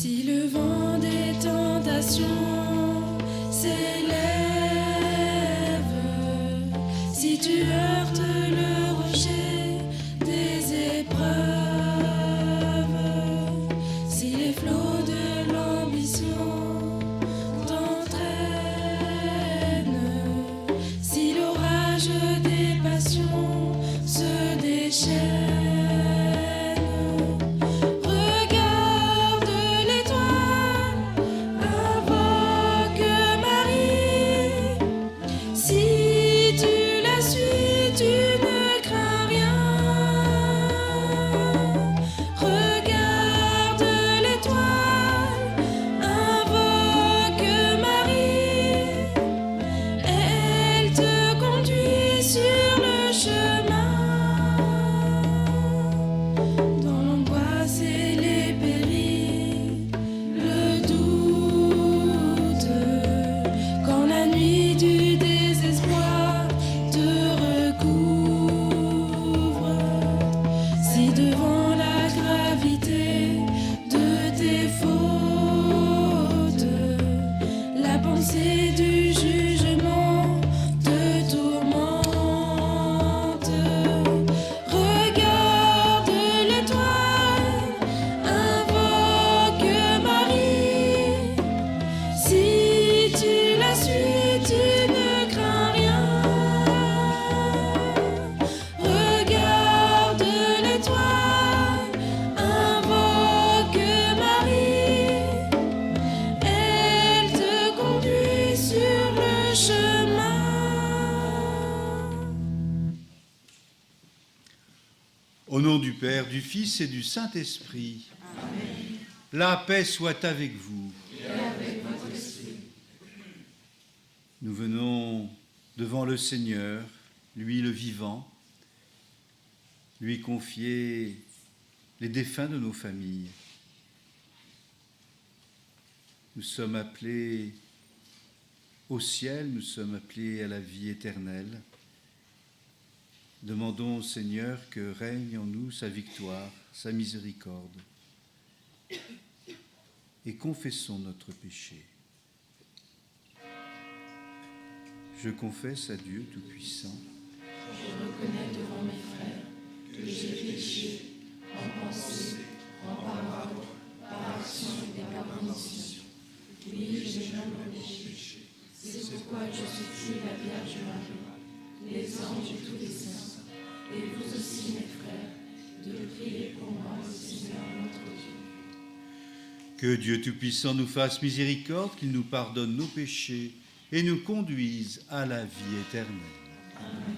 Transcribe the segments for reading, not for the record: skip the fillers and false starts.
Si le vent des tentations s'élève, si tu heurtes le rocher des épreuves, si les flots de l'ambition t'entraînent, si l'orage des passions se déchaîne, Au nom du Père, du Fils et du Saint-Esprit. Amen. La paix soit avec vous. Et avec votre esprit. Nous venons devant le Seigneur, lui le vivant, lui confier les défunts de nos familles. Nous sommes appelés au ciel, nous sommes appelés à la vie éternelle. Demandons au Seigneur que règne en nous sa victoire, sa miséricorde, et confessons notre péché. Je confesse à Dieu Tout-Puissant. Je reconnais devant mes frères que j'ai péché en pensée, en parole, par action et par omission. Oui, j'ai même péché. C'est pourquoi je supplie la Vierge Marie, les anges et tous les saints, et vous aussi, mes frères, de prier pour moi au Seigneur notre Dieu. Que Dieu Tout-Puissant nous fasse miséricorde, qu'il nous pardonne nos péchés et nous conduise à la vie éternelle. Amen.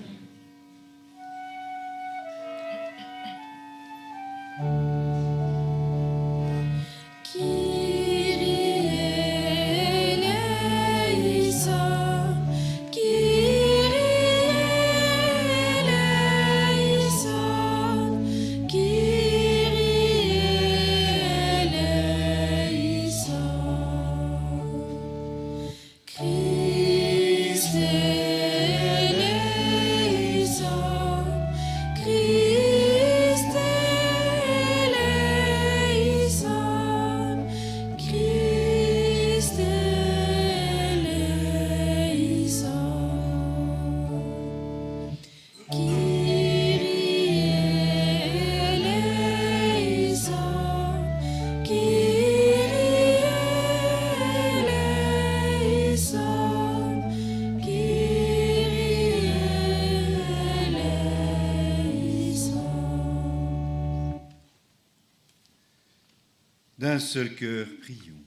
D'un seul cœur, prions.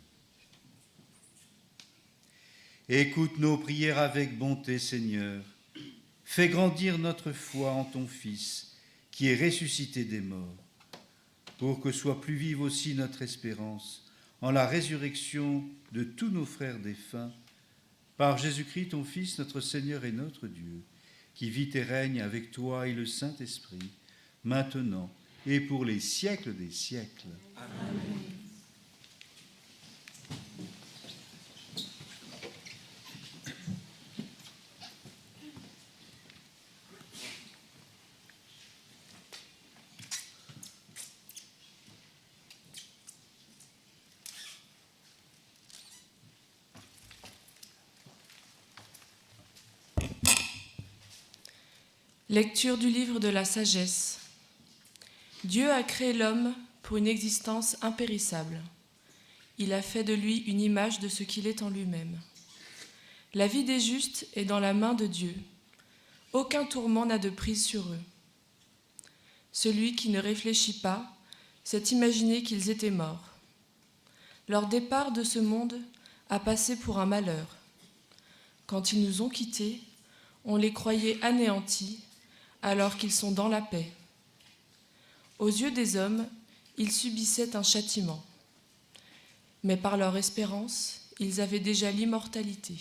Écoute nos prières avec bonté, Seigneur. Fais grandir notre foi en ton Fils, qui est ressuscité des morts, pour que soit plus vive aussi notre espérance en la résurrection de tous nos frères défunts, par Jésus-Christ, ton Fils, notre Seigneur et notre Dieu, qui vit et règne avec toi et le Saint-Esprit, maintenant et pour les siècles des siècles. Amen. Lecture du livre de la sagesse. Dieu a créé l'homme pour une existence impérissable. Il a fait de lui une image de ce qu'il est en lui-même. La vie des justes est dans la main de Dieu. Aucun tourment n'a de prise sur eux. Celui qui ne réfléchit pas s'est imaginé qu'ils étaient morts. Leur départ de ce monde a passé pour un malheur. Quand ils nous ont quittés, on les croyait anéantis, alors qu'ils sont dans la paix. Aux yeux des hommes, ils subissaient un châtiment. Mais par leur espérance, ils avaient déjà l'immortalité.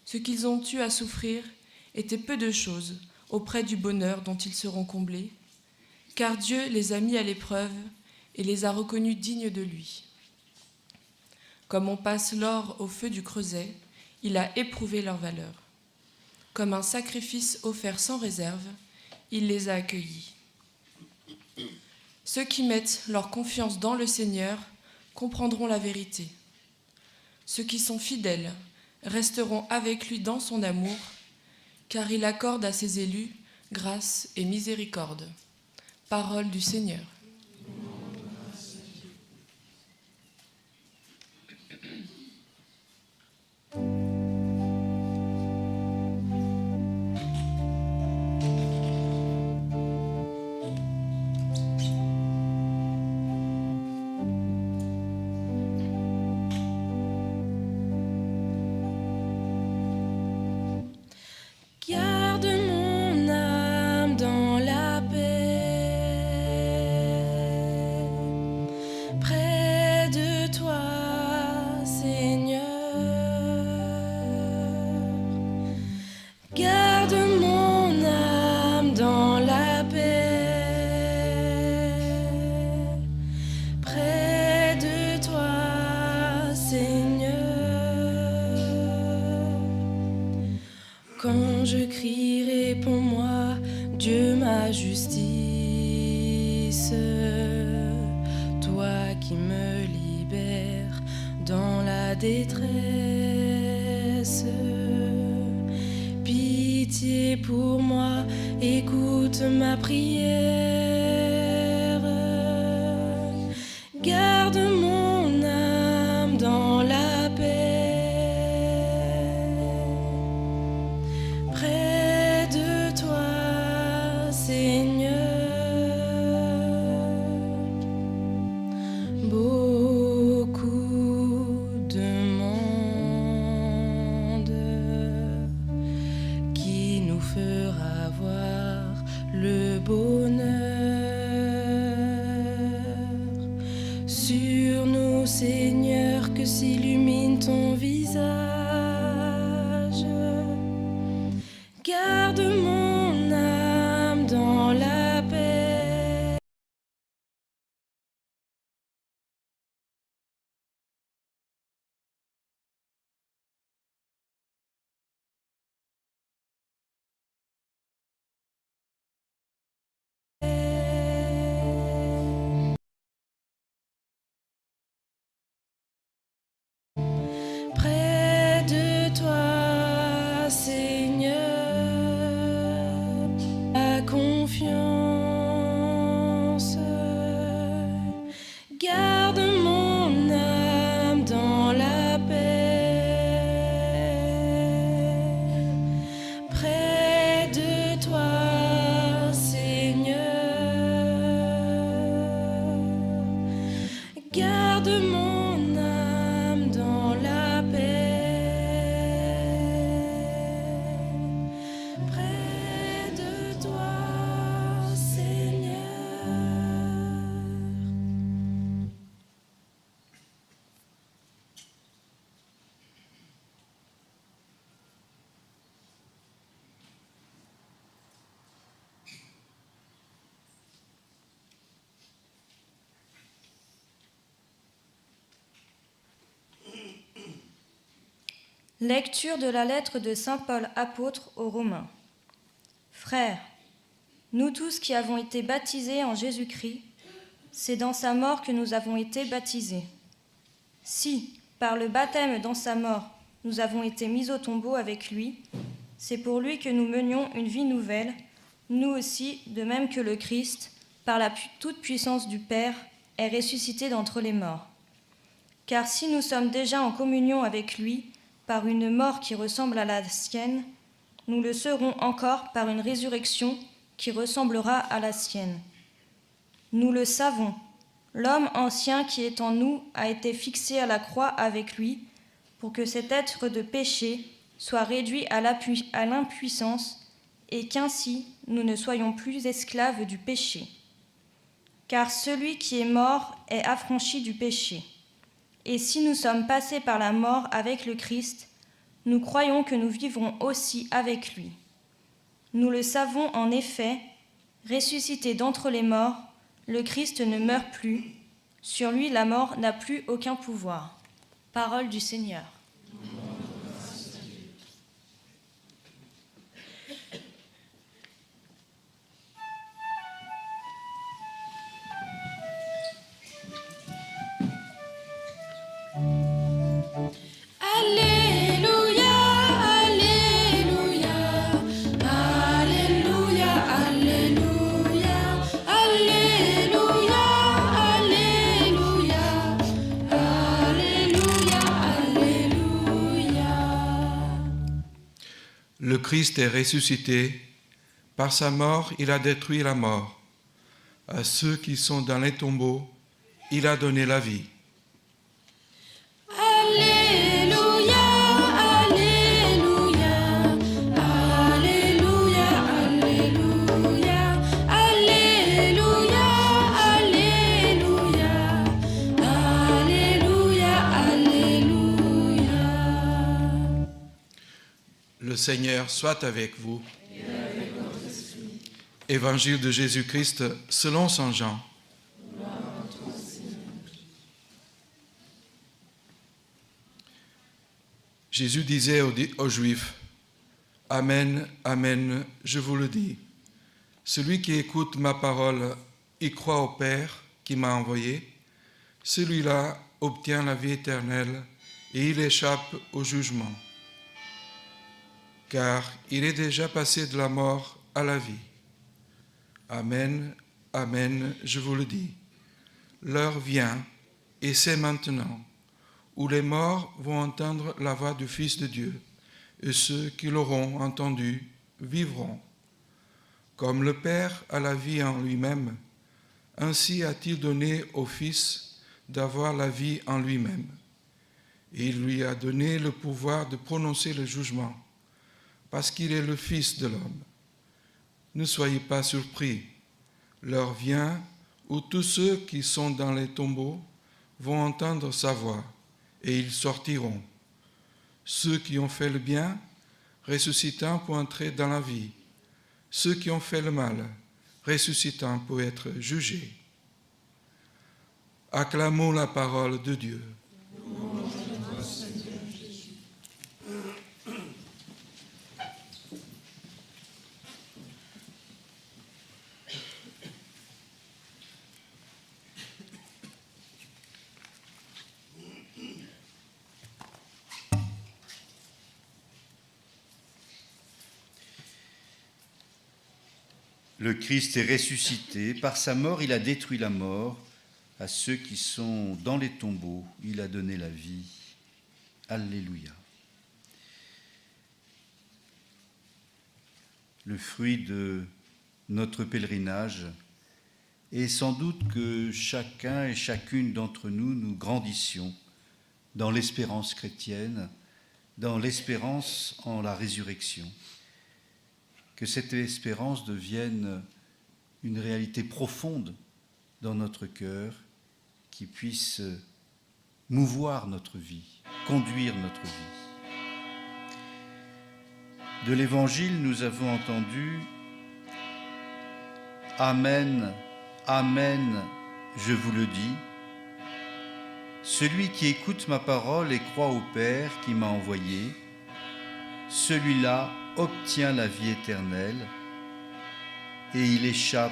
Ce qu'ils ont eu à souffrir était peu de choses auprès du bonheur dont ils seront comblés, car Dieu les a mis à l'épreuve et les a reconnus dignes de lui. Comme on passe l'or au feu du creuset, il a éprouvé leur valeur. Comme un sacrifice offert sans réserve, il les a accueillis. Ceux qui mettent leur confiance dans le Seigneur comprendront la vérité. Ceux qui sont fidèles resteront avec lui dans son amour, car il accorde à ses élus grâce et miséricorde. Parole du Seigneur. Garde mon âme dans la paix, près de toi, Seigneur. Garde mon âme dans la paix, près de toi, Seigneur. Quand je crie, réponds-moi, Dieu ma justice, toi qui me libères dans la détresse. Pitié pour moi, écoute ma prière. Garde mon âme dans la paix. Près de toi, Seigneur. Beaucoup de monde qui nous fera voir le bonheur. Sur nous, Seigneur, que s'illumine ton visage. Garde mon âme dans la paix. Près de toi, Seigneur. La confiance. Garde mon âme dans la paix. Près de toi, Seigneur. Garde mon âme dans la paix. Près de toi, Seigneur. Lecture de la lettre de saint Paul apôtre aux Romains. Frères, nous tous qui avons été baptisés en Jésus-Christ, c'est dans sa mort que nous avons été baptisés. Si, par le baptême dans sa mort, nous avons été mis au tombeau avec lui, C'est pour lui que nous menions une vie nouvelle, nous aussi, de même que le Christ, par la toute puissance du Père, est ressuscité d'entre les morts. Car si nous sommes déjà en communion avec lui, par une mort qui ressemble à la sienne, nous le serons encore par une résurrection qui ressemblera à la sienne. Nous le savons, l'homme ancien qui est en nous a été fixé à la croix avec lui, pour que cet être de péché soit réduit à l'impuissance, et qu'ainsi nous ne soyons plus esclaves du péché. Car celui qui est mort est affranchi du péché. Et si nous sommes passés par la mort avec le Christ, nous croyons que nous vivrons aussi avec lui. Nous le savons en effet, ressuscité d'entre les morts, le Christ ne meurt plus. Sur lui, la mort n'a plus aucun pouvoir. Parole du Seigneur. Alléluia, Alléluia, Alléluia, Alléluia, Alléluia, Alléluia, Alléluia. Le Christ est ressuscité. Par sa mort, il a détruit la mort. À ceux qui sont dans les tombeaux, il a donné la vie. Alléluia, Alléluia, Alléluia, Alléluia, Alléluia, Alléluia, Alléluia, Alléluia. Le Seigneur soit avec vous. Évangile de Jésus-Christ selon saint Jean. Jésus disait aux Juifs, « Amen, Amen, je vous le dis. Celui qui écoute ma parole et croit au Père qui m'a envoyé, celui-là obtient la vie éternelle et il échappe au jugement. Car il est déjà passé de la mort à la vie. Amen, Amen, je vous le dis. L'heure vient, et c'est maintenant, où les morts vont entendre la voix du Fils de Dieu, et ceux qui l'auront entendu vivront. Comme le Père a la vie en lui-même, ainsi a-t-il donné au Fils d'avoir la vie en lui-même. Et il lui a donné le pouvoir de prononcer le jugement, parce qu'il est le Fils de l'homme. Ne soyez pas surpris, l'heure vient où tous ceux qui sont dans les tombeaux vont entendre sa voix, et ils sortiront. Ceux qui ont fait le bien, ressuscitant pour entrer dans la vie. Ceux qui ont fait le mal, ressuscitant pour être jugés. Acclamons la parole de Dieu. Le Christ est ressuscité. Par sa mort, il a détruit la mort. À ceux qui sont dans les tombeaux, il a donné la vie. Alléluia. Le fruit de notre pèlerinage est sans doute que chacun et chacune d'entre nous, nous grandissions dans l'espérance chrétienne, dans l'espérance en la résurrection. Que cette espérance devienne une réalité profonde dans notre cœur, qui puisse mouvoir notre vie, conduire notre vie. De l'Évangile, nous avons entendu « Amen, Amen, je vous le dis. Celui qui écoute ma parole et croit au Père qui m'a envoyé, celui-là obtient la vie éternelle et il échappe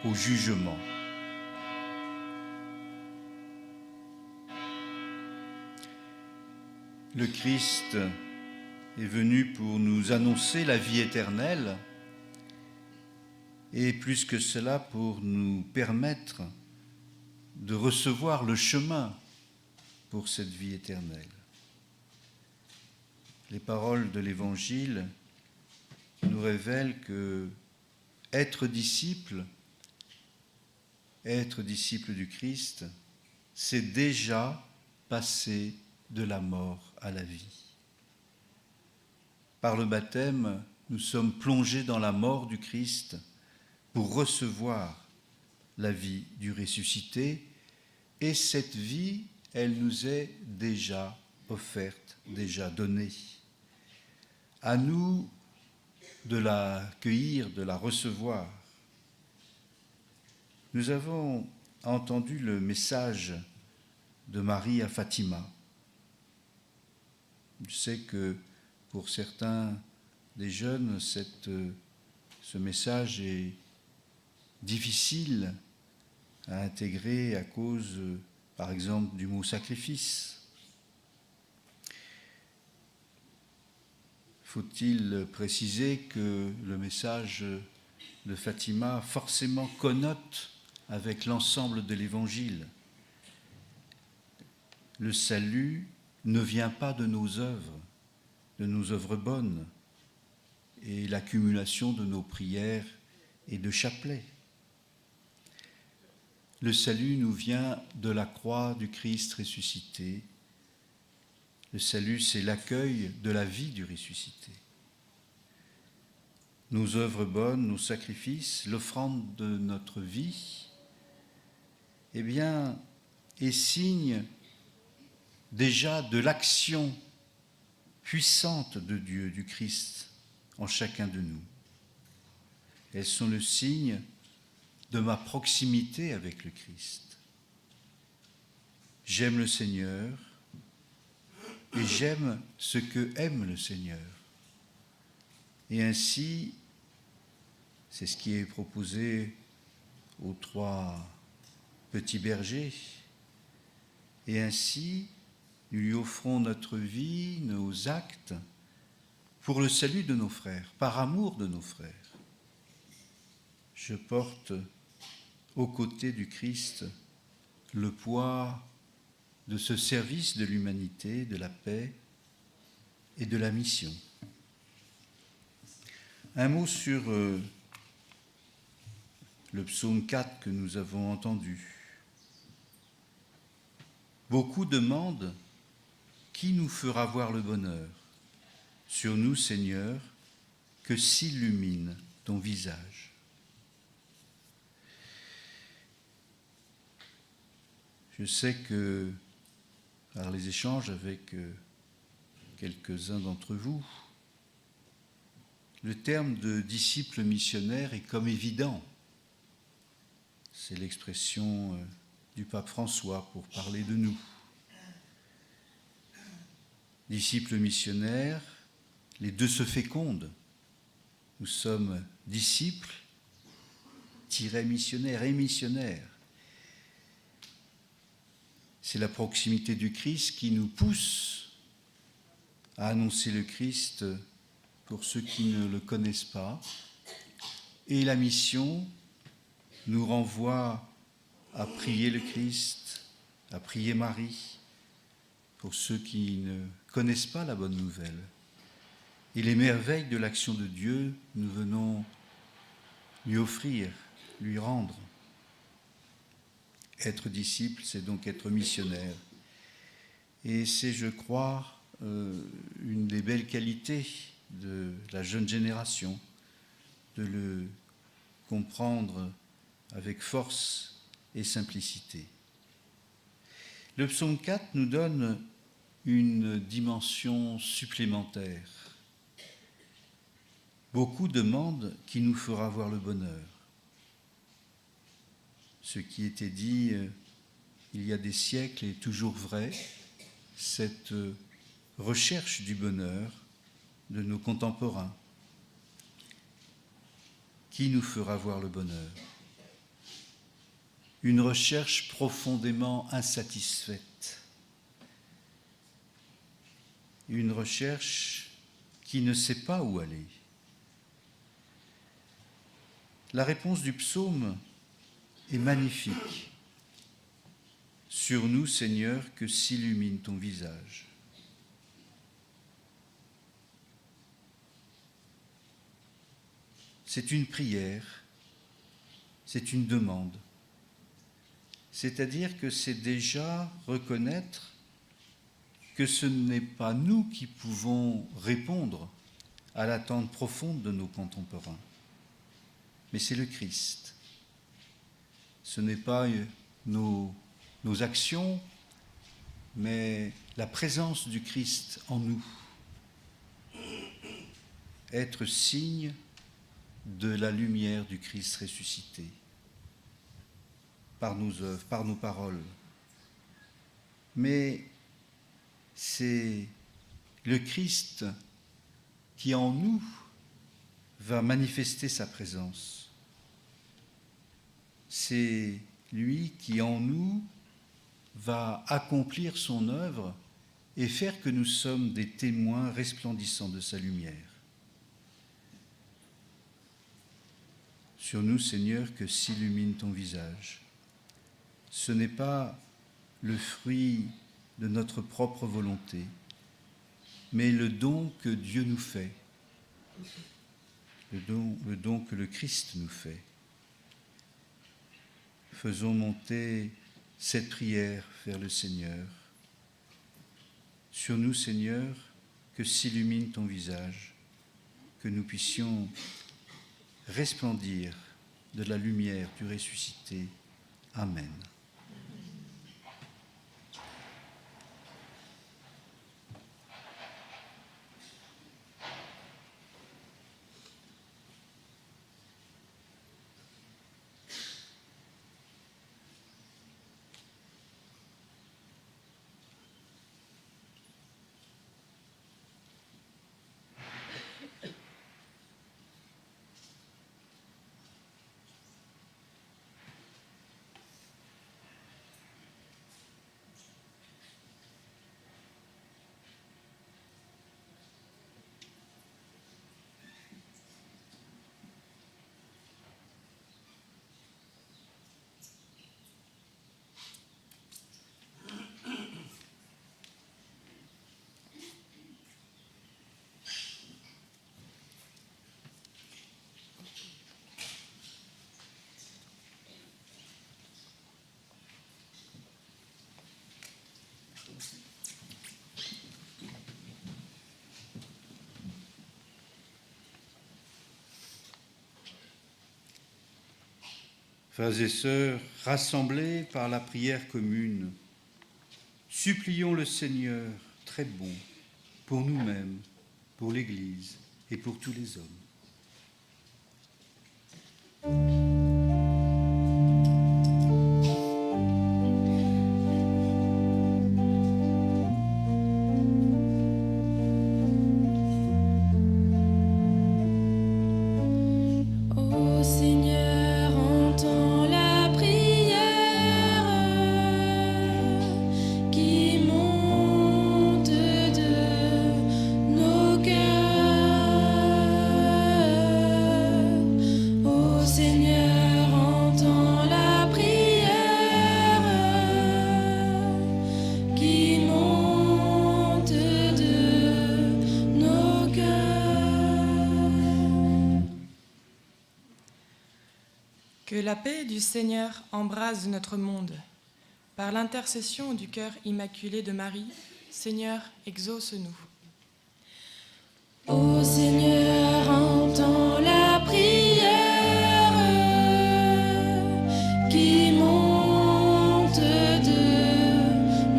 au jugement. » Le Christ est venu pour nous annoncer la vie éternelle et plus que cela pour nous permettre de recevoir le chemin pour cette vie éternelle. Les paroles de l'Évangile nous révèlent que être disciple du Christ, c'est déjà passer de la mort à la vie. Par le baptême, nous sommes plongés dans la mort du Christ pour recevoir la vie du ressuscité, et cette vie, elle nous est déjà offerte, déjà donnée. À nous de la cueillir, de la recevoir. Nous avons entendu le message de Marie à Fatima. Je sais que pour certains des jeunes, ce message est difficile à intégrer à cause, par exemple, du mot sacrifice. Faut-il préciser que le message de Fatima forcément connote avec l'ensemble de l'Évangile. Le salut ne vient pas de nos œuvres bonnes et l'accumulation de nos prières et de chapelets. Le salut nous vient de la croix du Christ ressuscité. Le salut, c'est l'accueil de la vie du ressuscité. Nos œuvres bonnes, nos sacrifices, l'offrande de notre vie, eh bien, est signe déjà de l'action puissante de Dieu, du Christ, en chacun de nous. Elles sont le signe de ma proximité avec le Christ. J'aime le Seigneur et j'aime ce que aime le Seigneur. Et ainsi, c'est ce qui est proposé aux 3 petits bergers. Et ainsi, nous lui offrons notre vie, nos actes, pour le salut de nos frères, par amour de nos frères. Je porte aux côtés du Christ le poids de ce service de l'humanité, de la paix et de la mission. Un mot sur le psaume 4 que nous avons entendu. Beaucoup demandent qui nous fera voir le bonheur. Sur nous, Seigneur, que s'illumine ton visage. Je sais que, par les échanges avec quelques-uns d'entre vous, le terme de disciple missionnaire est comme évident. C'est l'expression du pape François pour parler de nous. Disciple missionnaire, les deux se fécondent. Nous sommes disciples, missionnaires et missionnaires. C'est la proximité du Christ qui nous pousse à annoncer le Christ pour ceux qui ne le connaissent pas. Et la mission nous renvoie à prier le Christ, à prier Marie, pour ceux qui ne connaissent pas la bonne nouvelle. Et les merveilles de l'action de Dieu, nous venons lui offrir, lui rendre. Être disciple, c'est donc être missionnaire. Et c'est, je crois, une des belles qualités de la jeune génération, de le comprendre avec force et simplicité. Le psaume 4 nous donne une dimension supplémentaire. Beaucoup demandent qui nous fera voir le bonheur. Ce qui était dit il y a des siècles est toujours vrai, cette recherche du bonheur de nos contemporains. Qui nous fera voir le bonheur ? Une recherche profondément insatisfaite. Une recherche qui ne sait pas où aller. La réponse du psaume est magnifique. Sur nous, Seigneur, que s'illumine ton visage. C'est une prière, c'est une demande. C'est-à-dire que c'est déjà reconnaître que ce n'est pas nous qui pouvons répondre à l'attente profonde de nos contemporains, mais c'est le Christ. Ce n'est pas nos actions, mais la présence du Christ en nous. Être signe de la lumière du Christ ressuscité, par nos œuvres, par nos paroles. Mais c'est le Christ qui en nous va manifester sa présence. C'est lui qui en nous va accomplir son œuvre et faire que nous sommes des témoins resplendissants de sa lumière. Sur nous, Seigneur, que s'illumine ton visage. Ce n'est pas le fruit de notre propre volonté, mais le don que Dieu nous fait, le don que le Christ nous fait. Faisons monter cette prière vers le Seigneur. Sur nous, Seigneur, que s'illumine ton visage, que nous puissions resplendir de la lumière du ressuscité. Amen. Frères et sœurs, rassemblés par la prière commune, supplions le Seigneur très bon pour nous-mêmes, pour l'Église et pour tous les hommes. Ô Seigneur, entends la prière qui monte de nos cœurs. Ô Seigneur, entends la prière qui monte de nos cœurs. Que la paix du Seigneur embrase notre monde. Par l'intercession du cœur immaculé de Marie, Seigneur, exauce-nous. Ô Seigneur, entends la prière qui monte de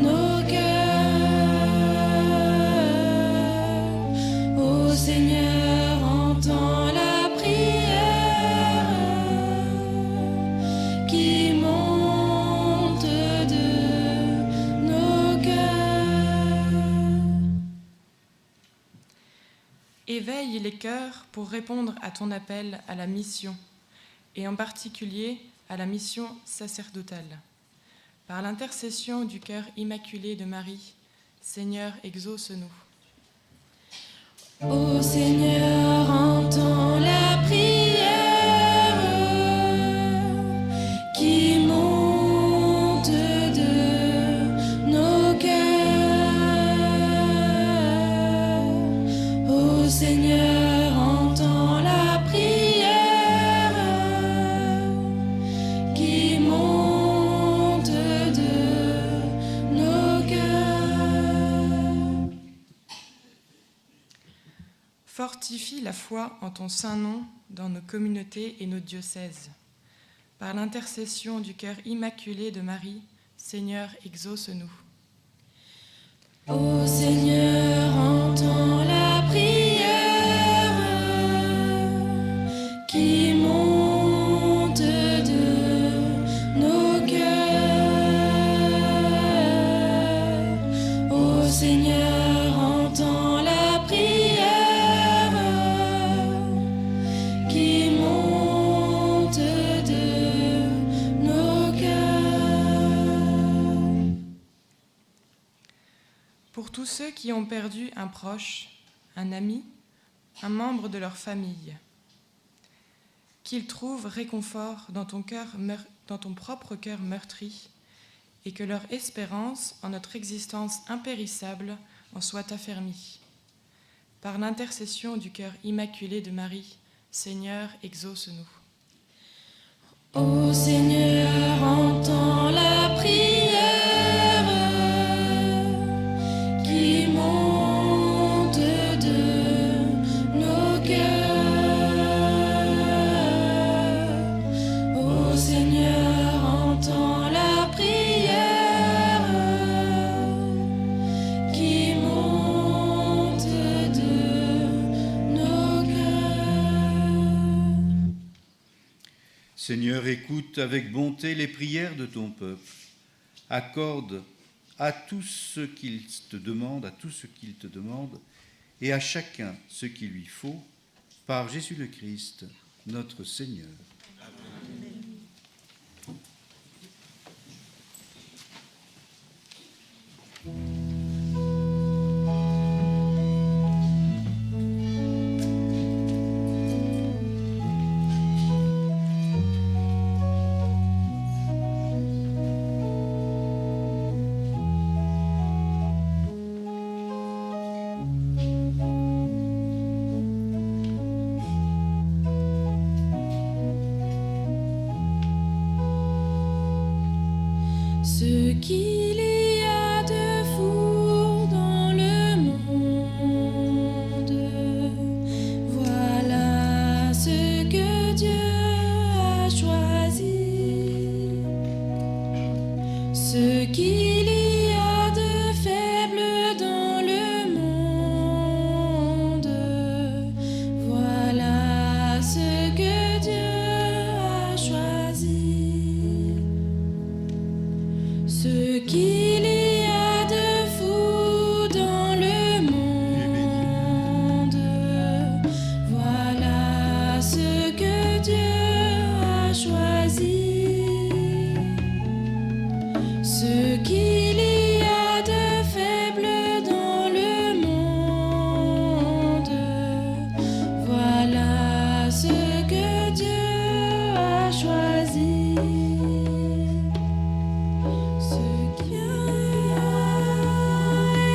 nos cœurs. Ô Seigneur, entends la prière qui monte de nos cœurs. Éveille les cœurs pour répondre à ton appel à la mission, et en particulier à la mission sacerdotale. Par l'intercession du cœur immaculé de Marie, Seigneur, exauce-nous. Ô Seigneur, entends la prière qui monte de nos cœurs. Ô Seigneur, entends la prière qui monte de nos cœurs. Fortifie la foi en ton saint nom dans nos communautés et nos diocèses. Par l'intercession du cœur immaculé de Marie, Seigneur, exauce-nous. Ô Seigneur, entends la prière qui monte de nos cœurs. Ô Seigneur, entends la prière qui monte de nos cœurs. Pour tous ceux qui ont perdu un proche, un ami, un membre de leur famille, qu'ils trouvent réconfort dans ton propre cœur meurtri, et que leur espérance en notre existence impérissable en soit affermie. Par l'intercession du cœur immaculé de Marie, Seigneur, exauce-nous. Ô Seigneur, entends la prière qui monte de nos cœurs. Ô Seigneur, entends la prière qui monte de nos cœurs. Seigneur, écoute avec bonté les prières de ton peuple. Accorde à tous ce qu'il te demande, et à chacun ce qu'il lui faut, par Jésus le Christ, notre Seigneur. Ce qu'il y a de fou dans le monde, voilà ce que Dieu a choisi. Ce qu'il y a de faible dans le monde, voilà ce que Dieu a choisi. Ce qu'il y a de fou dans le monde, voilà ce que Dieu a choisi. Ce qu'il y a de faible dans le monde, voilà ce que Dieu a choisi. Ce qui a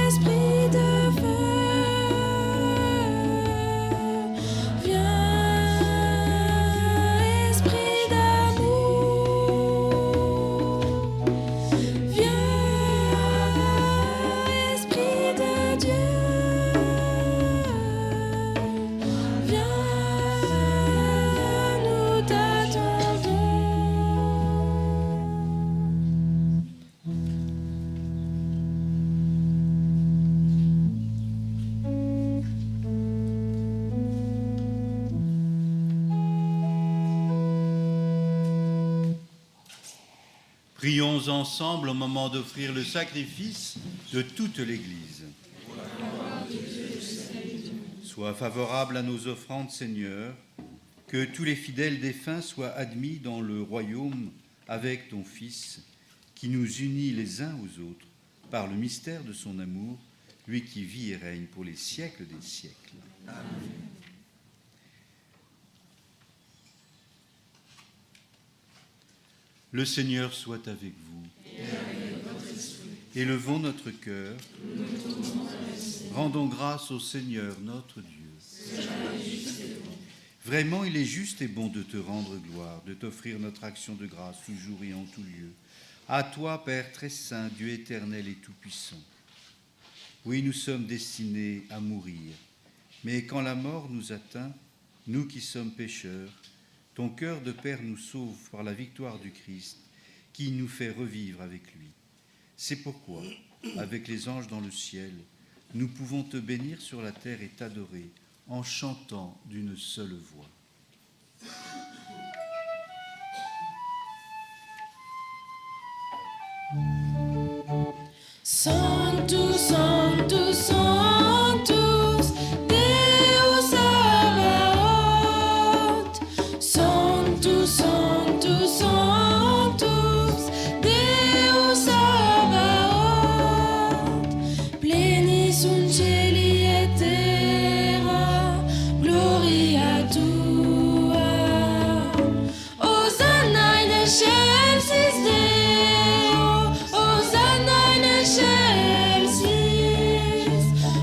esprit de feu, viens, esprit d'amour, viens, esprit de Dieu, viens, nous t'attendons. Prions ensemble au moment d'offrir le sacrifice de toute l'Église. Sois favorable à nos offrandes, Seigneur, que tous les fidèles défunts soient admis dans le royaume avec ton Fils, qui nous unit les uns aux autres par le mystère de son amour, lui qui vit et règne pour les siècles des siècles. Amen. Le Seigneur soit avec vous. Et avec votre esprit. Élevons notre cœur. Nous nous tournons vers le Seigneur. Rendons grâce au Seigneur notre Dieu. Cela est juste et bon. Vraiment, il est juste et bon de te rendre gloire, de t'offrir notre action de grâce toujours et en tout lieu. À toi, Père très saint, Dieu éternel et tout-puissant. Oui, nous sommes destinés à mourir, mais quand la mort nous atteint, nous qui sommes pécheurs, ton cœur de Père nous sauve par la victoire du Christ, qui nous fait revivre avec lui. C'est pourquoi, avec les anges dans le ciel, nous pouvons te bénir sur la terre et t'adorer en chantant d'une seule voix. Sanctus, Sanctus, Sanctus, Deus Sabaoth. Sanctus, Sanctus, Sanctus, Deus Sabaoth. Pleni sunt cieli et terra, gloria tua. Hosanna in excelsis Deo, Hosanna in excelsis,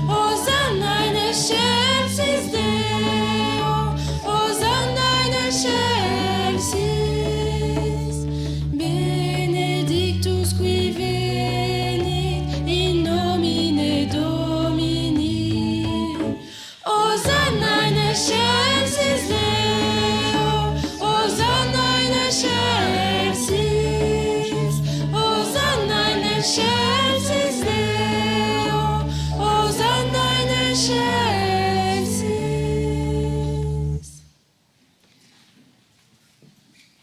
Hosanna in excelsis Deo, Hosanna in excelsis. Benedictus qui venit in nomine Domini. Hosanna in excelsis Deo, Hosanna in excelsis, Hosanna in excelsis Deo, Hosanna in excelsis.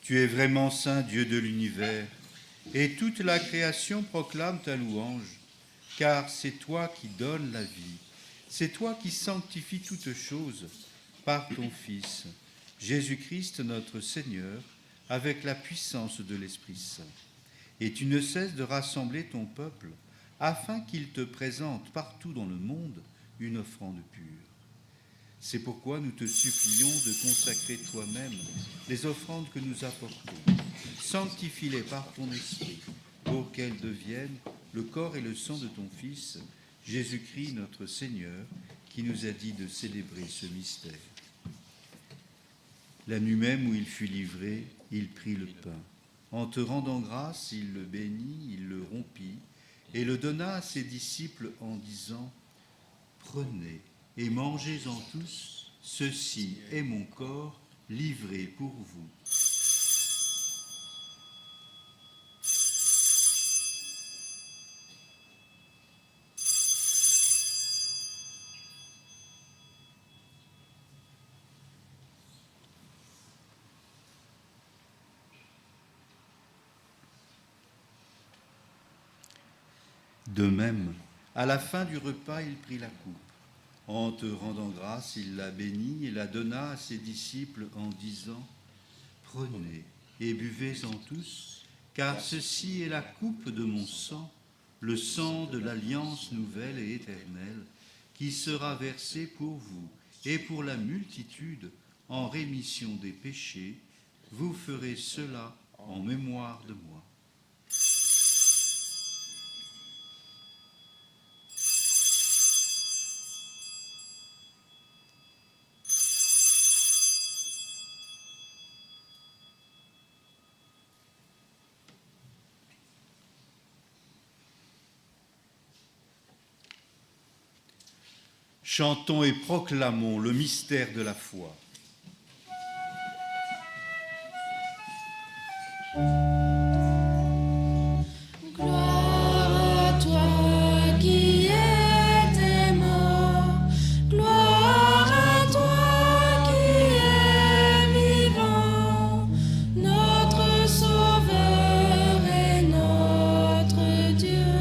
Tu es vraiment saint, Dieu de l'univers, et toute la création proclame ta louange, car c'est toi qui donnes la vie, c'est toi qui sanctifies toutes choses par ton Fils, Jésus-Christ notre Seigneur, avec la puissance de l'Esprit Saint. Et tu ne cesses de rassembler ton peuple, afin qu'il te présente partout dans le monde une offrande pure. C'est pourquoi nous te supplions de consacrer toi-même les offrandes que nous apportons. Sanctifie-les par ton esprit, pour qu'elles deviennent le corps et le sang de ton Fils, Jésus-Christ notre Seigneur, qui nous a dit de célébrer ce mystère. La nuit même où il fut livré, il prit le pain. En te rendant grâce, il le bénit, il le rompit, et le donna à ses disciples en disant « Prenez et mangez-en tous, ceci est mon corps livré pour vous. » De même, à la fin du repas, il prit la coupe. En te rendant grâce, il la bénit et la donna à ses disciples en disant « Prenez et buvez-en tous, car ceci est la coupe de mon sang, le sang de l'alliance nouvelle et éternelle, qui sera versé pour vous et pour la multitude en rémission des péchés. Vous ferez cela en mémoire de moi. » Chantons et proclamons le mystère de la foi. Gloire à toi qui étais mort, gloire à toi qui es vivant, notre Sauveur et notre Dieu.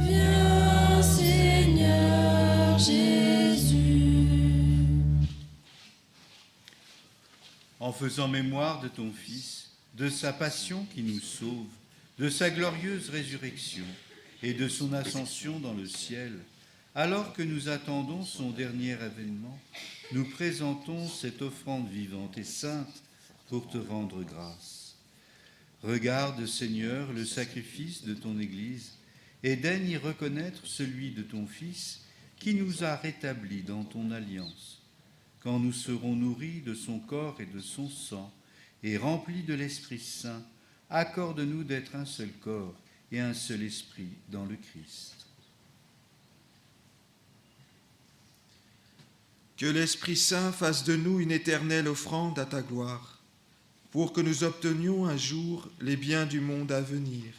Viens Seigneur Jésus. En faisant mémoire de ton Fils, de sa passion qui nous sauve, de sa glorieuse résurrection et de son ascension dans le ciel, Alors que nous attendons son dernier avènement, nous présentons cette offrande vivante et sainte pour te rendre grâce. Regarde, Seigneur, le sacrifice de ton Église et daigne y reconnaître celui de ton Fils qui nous a rétablis dans ton alliance. Quand nous serons nourris de son corps et de son sang et remplis de l'Esprit Saint, accorde-nous d'être un seul corps et un seul esprit dans le Christ. Que l'Esprit Saint fasse de nous une éternelle offrande à ta gloire, pour que nous obtenions un jour les biens du monde à venir,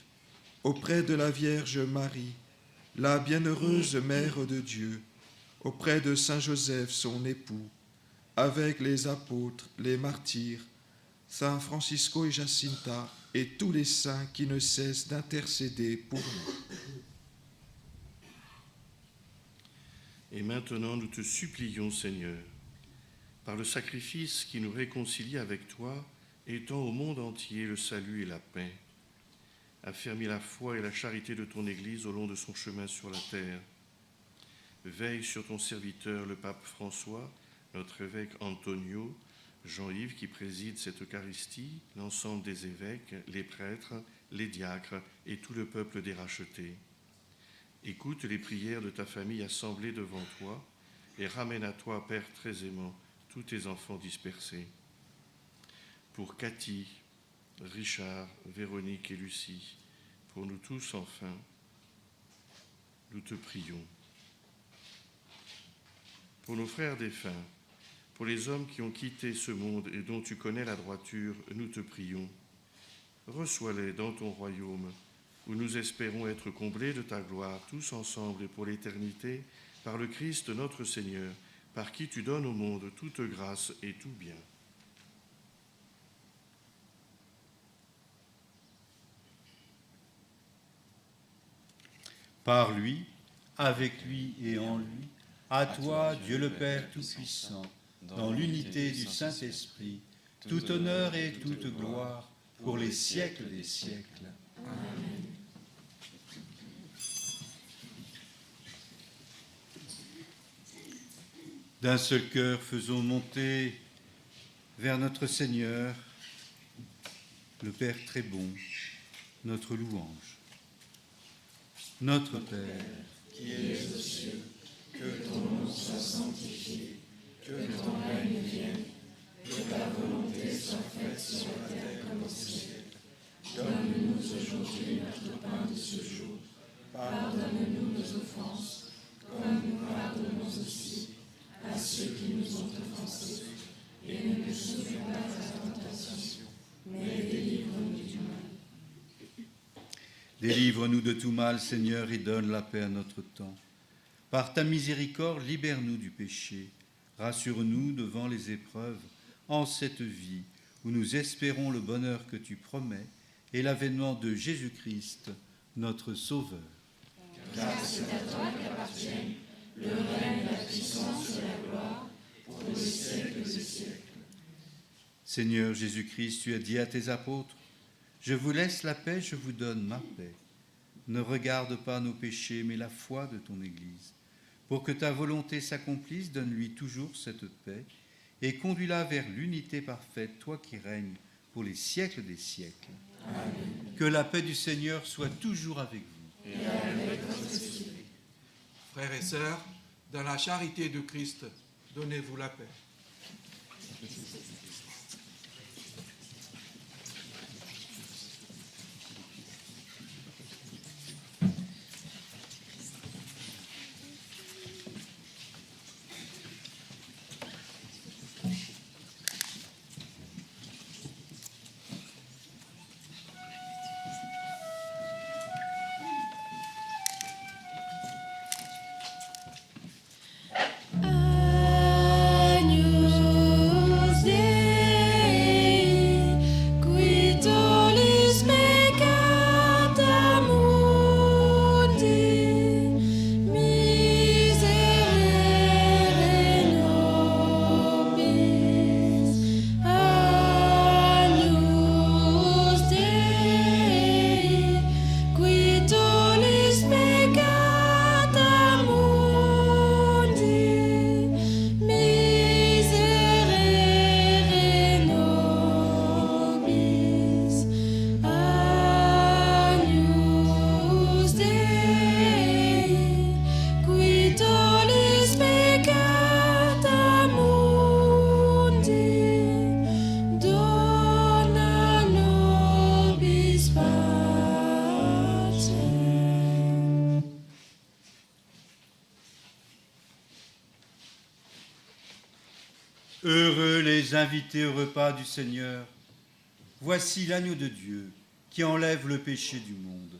auprès de la Vierge Marie, la bienheureuse Mère de Dieu, auprès de Saint Joseph, son époux, avec les apôtres, les martyrs, Saint Francisco et Jacinta, et tous les saints qui ne cessent d'intercéder pour nous. Et maintenant, nous te supplions, Seigneur, par le sacrifice qui nous réconcilie avec toi, étends au monde entier le salut et la paix. Affermis la foi et la charité de ton Église au long de son chemin sur la terre. Veille sur ton serviteur, le pape François, notre évêque Antonio, Jean-Yves qui préside cette Eucharistie, l'ensemble des évêques, les prêtres, les diacres et tout le peuple des rachetés. Écoute les prières de ta famille assemblée devant toi et ramène à toi, Père très aimant, tous tes enfants dispersés. Pour Cathy, Richard, Véronique et Lucie, pour nous tous enfin, nous te prions. Pour nos frères défunts, pour les hommes qui ont quitté ce monde et dont tu connais la droiture, nous te prions. Reçois-les dans ton royaume, où nous espérons être comblés de ta gloire, tous ensemble et pour l'éternité, par le Christ notre Seigneur, par qui tu donnes au monde toute grâce et tout bien. Par lui, avec lui et en lui, à toi, Dieu le Père Tout-Puissant, dans l'unité du Saint-Esprit, tout honneur et toute gloire pour les siècles des siècles. Amen. D'un seul cœur, faisons monter vers notre Seigneur, le Père très bon, notre louange. Notre Père, Qui es aux cieux, que ton nom soit sanctifié, que ton règne vienne, que ta volonté soit faite sur la terre comme au ciel. Donne-nous aujourd'hui notre pain de ce jour. Pardonne-nous nos offenses, comme nous pardonnons aussi à ceux qui nous ont offensés. Et ne nous soumets pas à la tentation, mais délivre-nous du mal. délivre-nous de tout mal, Seigneur, et donne la paix à notre temps. Par ta miséricorde, libère-nous du péché. Rassure-nous devant les épreuves, en cette vie où nous espérons le bonheur que tu promets et l'avènement de Jésus-Christ, notre Sauveur. Car c'est à toi qu'appartiennent le règne, la puissance et la gloire pour les siècles des siècles. Seigneur Jésus-Christ, tu as dit à tes apôtres, « Je vous laisse la paix, je vous donne ma paix. Ne regarde pas nos péchés, mais la foi de ton Église. Pour que ta volonté s'accomplisse, donne-lui toujours cette paix et conduis-la vers l'unité parfaite, toi qui règnes pour les siècles des siècles. Amen. Que la paix du Seigneur soit toujours avec vous. Et avec votre esprit. Frères et sœurs, dans la charité de Christ, donnez-vous la paix. Agneau Heureux les invités au repas du Seigneur. Voici l'agneau de Dieu qui enlève le péché du monde.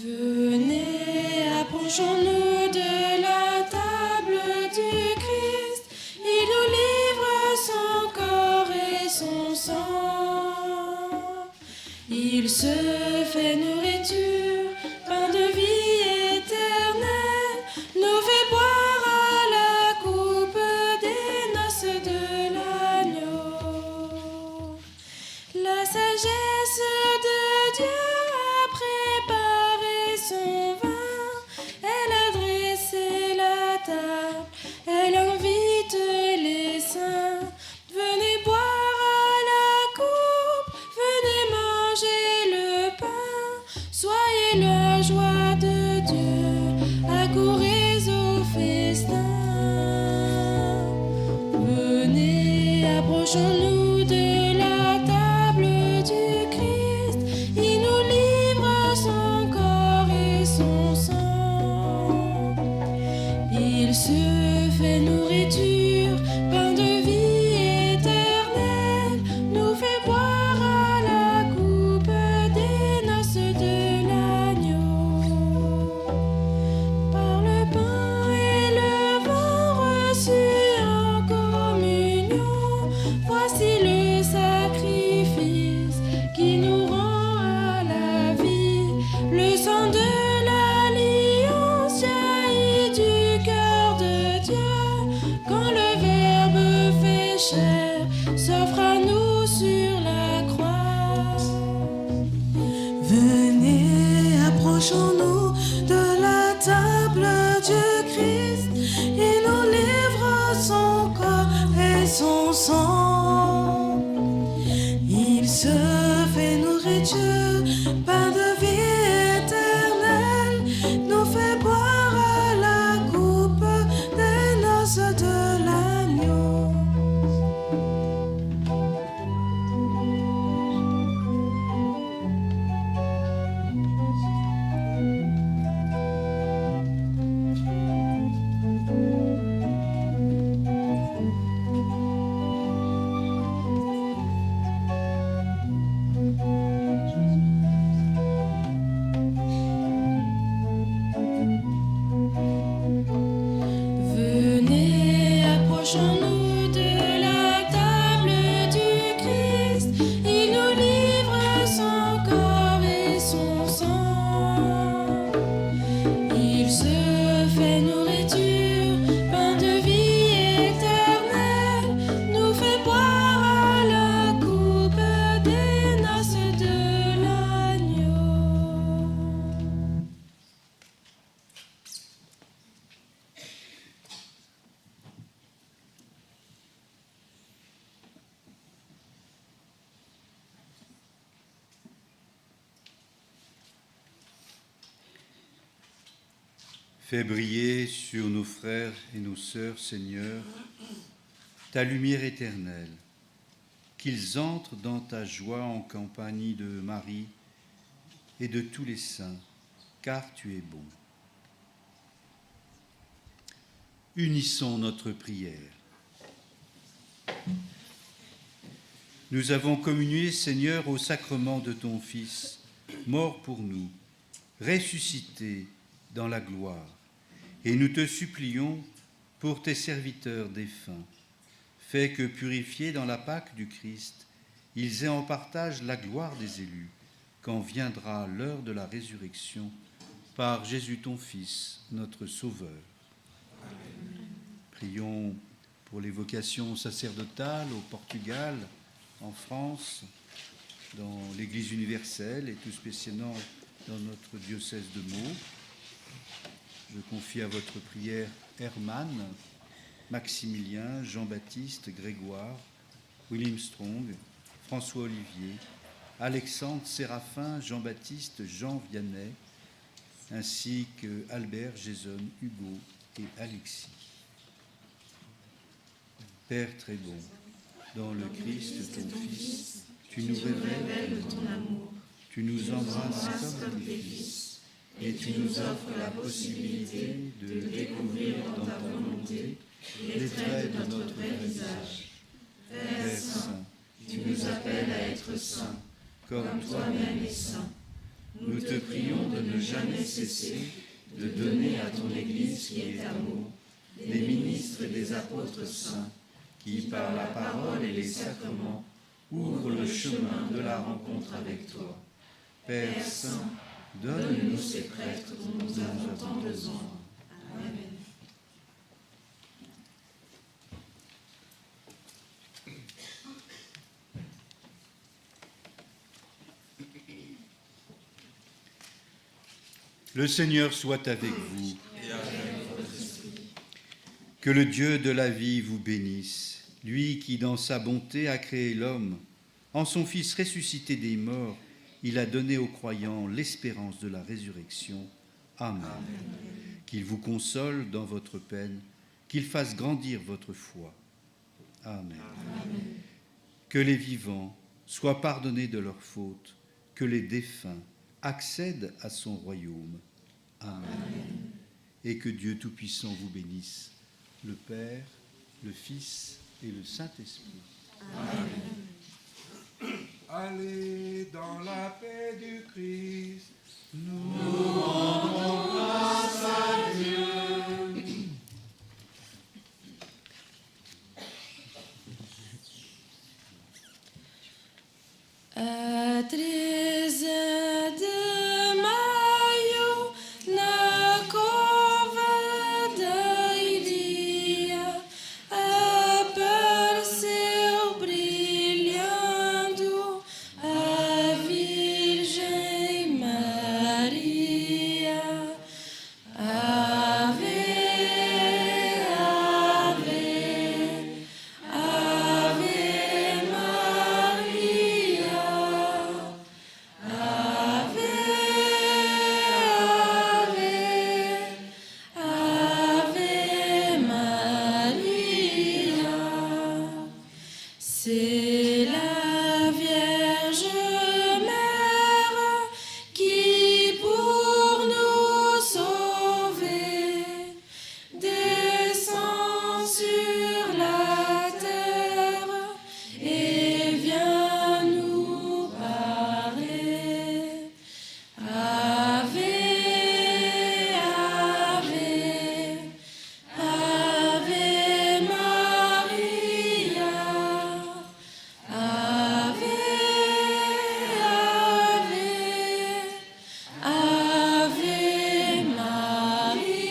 Venez, approchons-nous de la table du Christ. Il nous livre son corps et son sang. Il se fait nourriture, pain de vie éternelle, nous fait boire à la coupe des noces de l'agneau. La sagesse de Dieu a préparé son vin, elle a dressé la table, elle invite les saints. Venez boire à la coupe, venez manger le pain, soyez la joie de Dieu, accourez au festin. Venez, approchons-nous de la table du Christ, il nous livre son corps et son sang. Il se fait nourriture, pain de vie éternelle, nous fait boire à la coupe des noces de l'agneau. Par le pain et le vin reçus en communion, voici le sacrifice qui nous rend à la vie. Le sang de l'alliance jaillit du cœur de Dieu, quand le Verbe fait chair s'offre à nous sur la croix. Venez, approchons-nous de la table du Christ. Il nous livre son corps et son sang. Il se fait nourriture, pain de vie éternelle, nous fait boire à la coupe des noces de l'agneau. Venez, approchons-nous de la table du Christ. Il nous livre son corps et son sang. Il se fait nourriture, pain de vie éternelle, nous fait boire à la coupe Fais briller sur nos frères et nos sœurs, Seigneur, ta lumière éternelle, qu'ils entrent dans ta joie en compagnie de Marie et de tous les saints, car tu es bon. Unissons notre prière. Nous avons communié, Seigneur, au sacrement de ton Fils, mort pour nous, ressuscité dans la gloire. Et nous te supplions pour tes serviteurs défunts. Fais que, purifiés dans la Pâque du Christ, ils aient en partage la gloire des élus, quand viendra l'heure de la résurrection, par Jésus ton Fils, notre Sauveur. Amen. Prions pour les vocations sacerdotales au Portugal, en France, dans l'Église universelle et tout spécialement dans notre diocèse de Meaux. Je confie à votre prière Herman, Maximilien, Jean-Baptiste, Grégoire, William Strong, François Olivier, Alexandre Séraphin, Jean-Baptiste, Jean Vianney, ainsi que Albert, Jason, Hugo et Alexis. Père très bon, dans le Christ ton Fils, tu nous révèles ton amour, tu nous embrasses comme tes fils, et tu nous offres la possibilité de découvrir dans ta volonté les traits de notre vrai visage. Père Saint, tu nous appelles à être saints, comme toi-même es saint. Nous te prions de ne jamais cesser de donner à ton Église qui est amour, les ministres et les apôtres saints, qui, par la parole et les sacrements, ouvrent le chemin de la rencontre avec toi. Père Saint, donne-nous ces prêtres dont nous avons tant besoin. Amen. Le Seigneur soit avec vous. Et avec votre esprit. Que le Dieu de la vie vous bénisse, lui qui, dans sa bonté, a créé l'homme. En son Fils ressuscité des morts, il a donné aux croyants l'espérance de la résurrection. Amen. Qu'il vous console dans votre peine, qu'il fasse grandir votre foi. Amen. Que les vivants soient pardonnés de leurs fautes, que les défunts accèdent à son royaume. Amen. Et que Dieu Tout-Puissant vous bénisse, le Père, le Fils et le Saint-Esprit. Amen. Allez dans la paix du Christ, nous rendons grâce à Dieu. A 13 de maio, na cova da Iria, apareceu brilhando a Virgem Maria. Ave, ave, ave Maria. Ave, ave, ave Maria. C'est la Vierge Mère qui, pour nous sauver, descend sur la terre et vient nous parler. Ave, ave, ave Maria. Ave, ave, ave Maria.